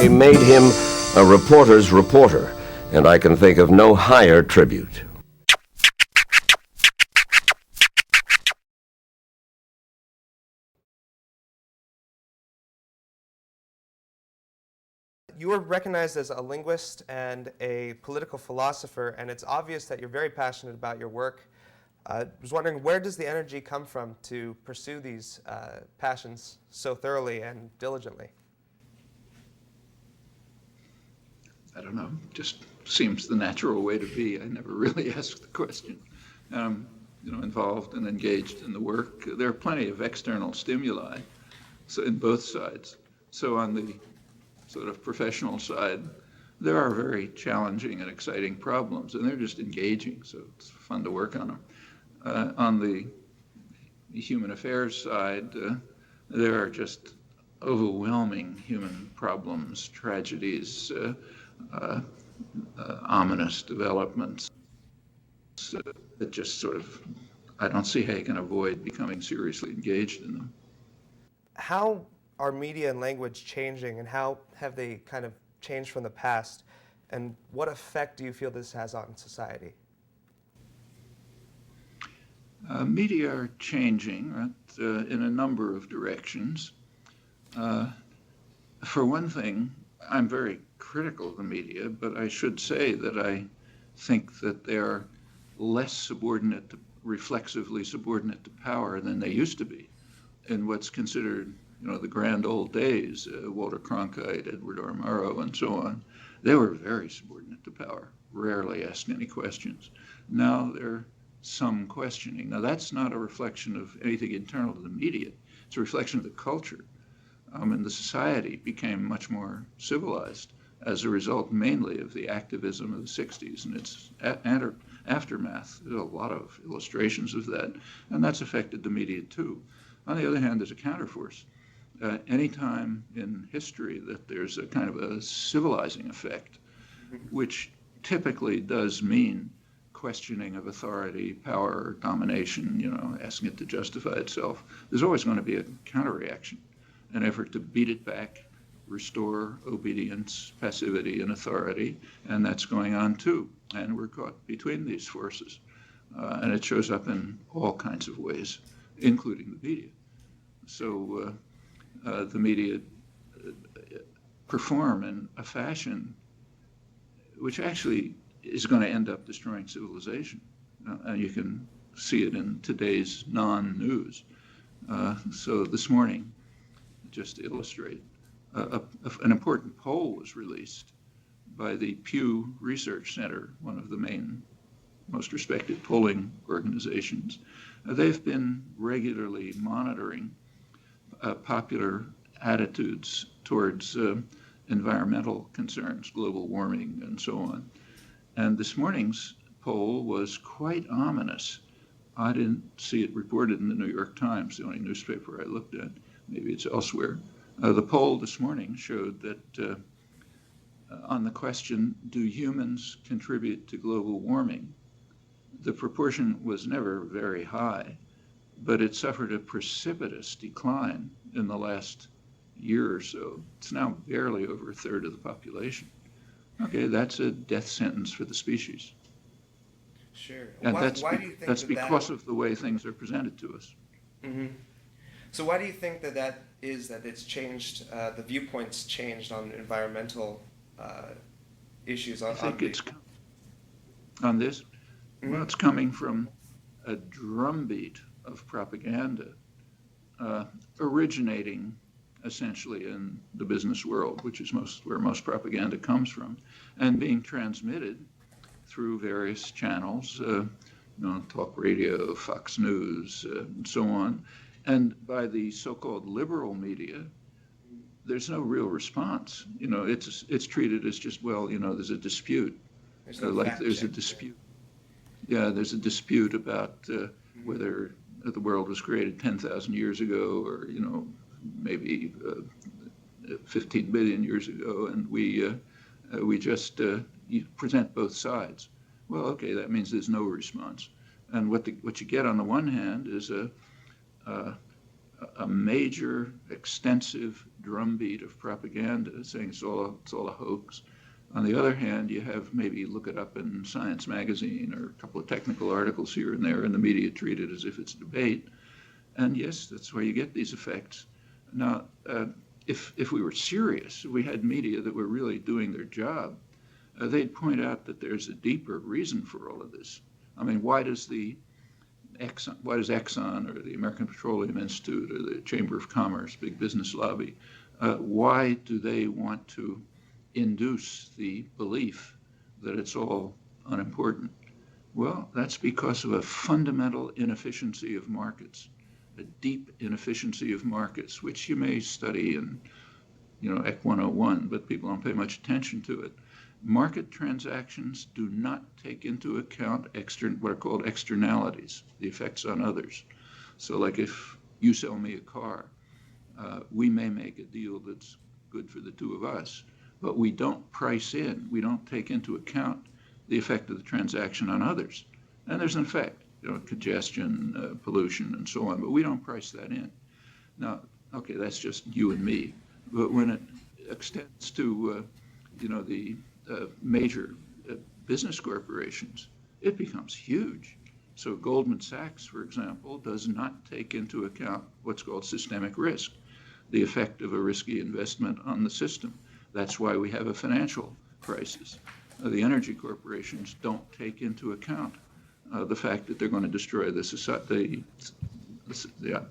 They made him a reporter's reporter, and I can think of no higher tribute. You were recognized as a linguist and a political philosopher, and it's obvious that you're very passionate about your work. I was wondering, where does the energy come from to pursue these passions so thoroughly and diligently? I don't know, just seems the natural way to be. I never really asked the question. Involved and engaged in the work. There are plenty of external stimuli, so in both sides. So on the sort of professional side, there are very challenging and exciting problems, and they're just engaging, so it's fun to work on them. On the human affairs side, there are just overwhelming human problems, tragedies, ominous developments that just sort of, I don't see how you can avoid becoming seriously engaged in them. How are media and language changing, and how have they kind of changed from the past, and what effect do you feel this has on society? Media are changing in a number of directions. For one thing, I'm very critical of the media, but I should say that I think that they are less reflexively subordinate to power than they used to be in what's considered, the grand old days, Walter Cronkite, Edward R. Murrow, and so on. They were very subordinate to power, rarely asked any questions. Now there's some questioning. Now that's not a reflection of anything internal to the media. It's a reflection of the culture. And the society became much more civilized as a result mainly of the activism of the 60s and its aftermath. There's a lot of illustrations of that, and that's affected the media too. On the other hand, there's a counterforce. Anytime in history that there's a kind of a civilizing effect, which typically does mean questioning of authority, power, domination, asking it to justify itself, there's always going to be a counterreaction, an effort to beat it back, restore obedience, passivity, and authority, and that's going on too. And we're caught between these forces. And it shows up in all kinds of ways, including the media. So the media perform in a fashion which actually is going to end up destroying civilization. And you can see it in today's non-news. So this morning, just to illustrate, an important poll was released by the Pew Research Center, one of the main, most respected polling organizations. They've been regularly monitoring popular attitudes towards environmental concerns, global warming, and so on. And this morning's poll was quite ominous. I didn't see it reported in the New York Times, the only newspaper I looked at. Maybe it's elsewhere. The poll this morning showed that on the question, do humans contribute to global warming? The proportion was never very high, but it suffered a precipitous decline in the last year or so. It's now barely over a third of the population. Okay, that's a death sentence for the species. Sure. And why do you think that's because of the way things are presented to us. Mm-hmm. So why do you think that it's changed, the viewpoints changed on environmental issues? I think it's on this. Mm-hmm. Well, it's coming from a drumbeat of propaganda originating essentially in the business world, which is where most propaganda comes from, and being transmitted through various channels, talk radio, Fox News, and so on. And by the so-called liberal media, there's no real response. It's treated as just, there's a dispute. There's a dispute. Yeah, there's a dispute about whether the world was created 10,000 years ago or, maybe 15 billion years ago, and we just present both sides. Well, okay, that means there's no response. And what you get on the one hand is a major, extensive drumbeat of propaganda saying it's all a hoax. On the other hand, you have maybe look it up in Science magazine or a couple of technical articles here and there, and the media treat it as if it's debate. And yes, that's why you get these effects. Now, if we were serious, if we had media that were really doing their job, they'd point out that there's a deeper reason for all of this. I mean, why does Exxon or the American Petroleum Institute or the Chamber of Commerce, big business lobby, why do they want to induce the belief that it's all unimportant? Well, that's because of a fundamental inefficiency of markets, a deep inefficiency of markets, which you may study in, Ec 101, but people don't pay much attention to it. Market transactions do not take into account what are called externalities, the effects on others. So like if you sell me a car, we may make a deal that's good for the two of us, but we don't we don't take into account the effect of the transaction on others. And there's an effect, congestion, pollution, and so on, but we don't price that in. Now, okay, that's just you and me, but when it extends to, the major business corporations, it becomes huge. So Goldman Sachs, for example, does not take into account what's called systemic risk, the effect of a risky investment on the system. That's why we have a financial crisis. The energy corporations don't take into account the fact that they're going to destroy the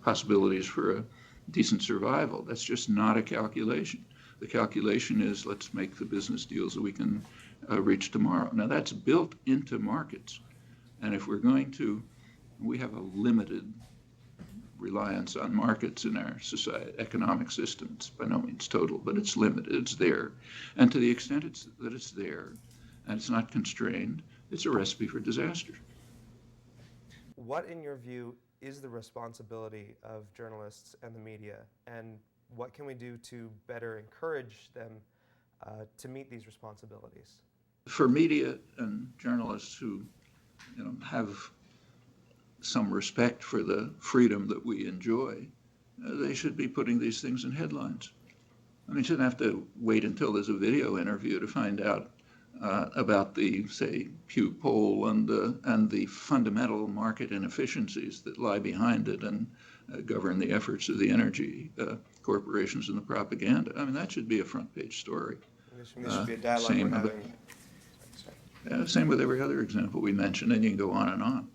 possibilities for a decent survival. That's just not a calculation. The calculation is let's make the business deals that we can reach tomorrow. Now that's built into markets. And if we have a limited reliance on markets in our society, economic system. It's by no means total, but it's limited, it's there. And to the extent that it's there and it's not constrained, it's a recipe for disaster. What, in your view, is the responsibility of journalists and the media, and what can we do to better encourage them to meet these responsibilities? For media and journalists who have some respect for the freedom that we enjoy, they should be putting these things in headlines. I mean, you shouldn't have to wait until there's a video interview to find out about the, say, Pew poll and the fundamental market inefficiencies that lie behind it and govern the efforts of the energy corporations and the propaganda. I mean, that should be a front page story. This should be a dialogue we're having. Same with every other example we mentioned, and you can go on and on.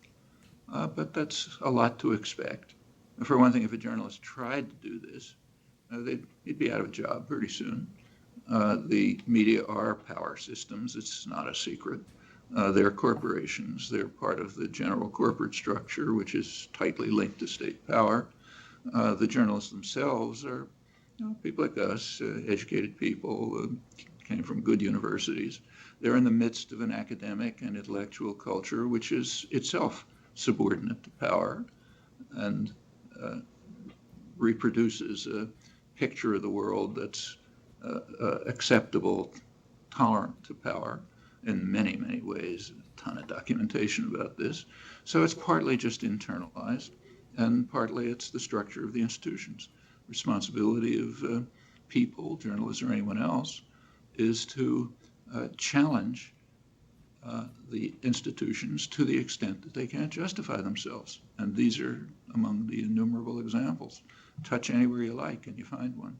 But that's a lot to expect. For one thing, if a journalist tried to do this, he'd be out of a job pretty soon. The media are power systems. It's not a secret. They're corporations. They're part of the general corporate structure, which is tightly linked to state power. The journalists themselves are people like us, educated people, came from good universities. They're in the midst of an academic and intellectual culture, which is itself subordinate to power and reproduces a picture of the world that's acceptable, tolerant to power in many, many ways. A ton of documentation about this. So it's partly just internalized, and partly it's the structure of the institutions. Responsibility of people, journalists or anyone else, is to challenge the institutions to the extent that they can't justify themselves. And these are among the innumerable examples. Touch anywhere you like and you find one.